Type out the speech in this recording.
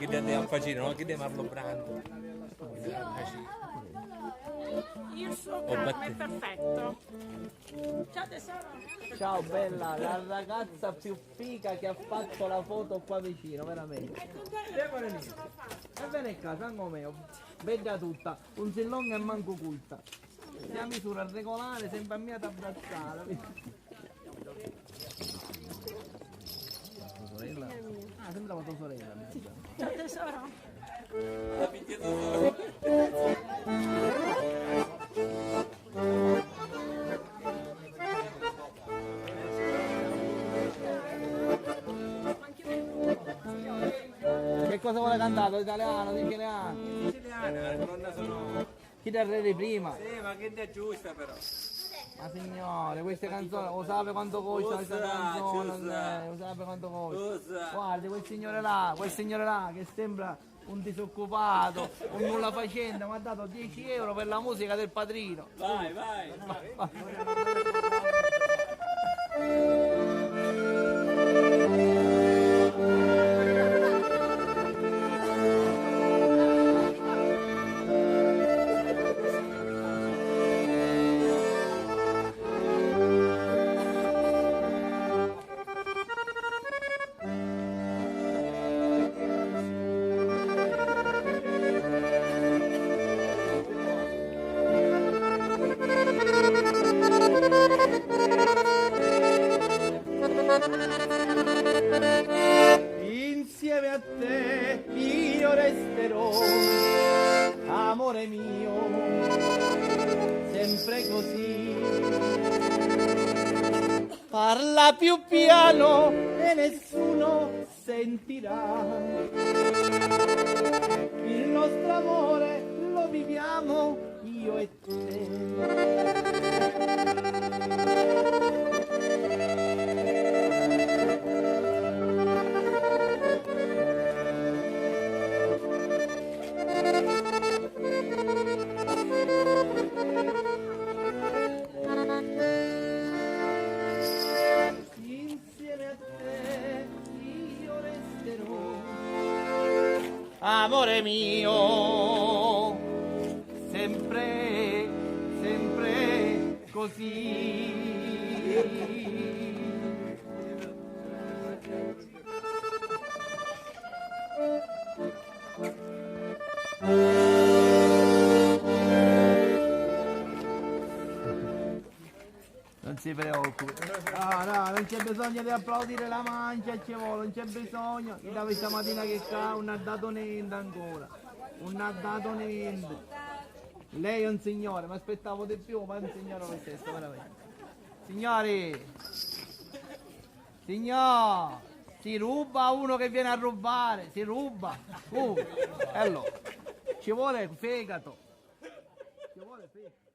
che andiamo a facile, no? Che devo Marlo Brando. Il suo karma è perfetto. Ciao tesoro. Ciao bella, la ragazza più figa che ha fatto la foto qua vicino, veramente. E vieni a casa, anche me, veda tutta, un sillone e manco culta. La misura regolare, sempre a mia ad abbracciare. Tua sorella? Ah, sembrava tua sorella. Ciao tesoro. Che cosa vuole cantare? Italiano, siciliano? Siciliana, la colonna sonora. Chi ti arredi prima? Sì, ma che è giusta però. Ma signore, queste canzoni, lo sape quanto costa questa canzone? Lo sape quanto costa? Guardi, quel signore là che sembra un disoccupato, un nulla facente, mi ha dato 10 euro per la musica del padrino. Vai, vai. Insieme a te io resterò, amore mio, sempre così. Parla più piano e nessuno sentirà. Il nostro amore lo viviamo io e te. Insieme a te io resterò, amore mio, sempre, sempre così. Non si preoccupi. No, non c'è bisogno di applaudire la mancia, ci vuole, non c'è bisogno. Io da questa mattina che qua non ha dato niente ancora. Non ha dato niente. Lei è un signore, mi aspettavo di più, ma è un signore lo stesso, veramente. Signori! Signor! Si ruba uno che viene a rubare, si ruba. Allora, ci vuole fegato. Ci vuole fegato.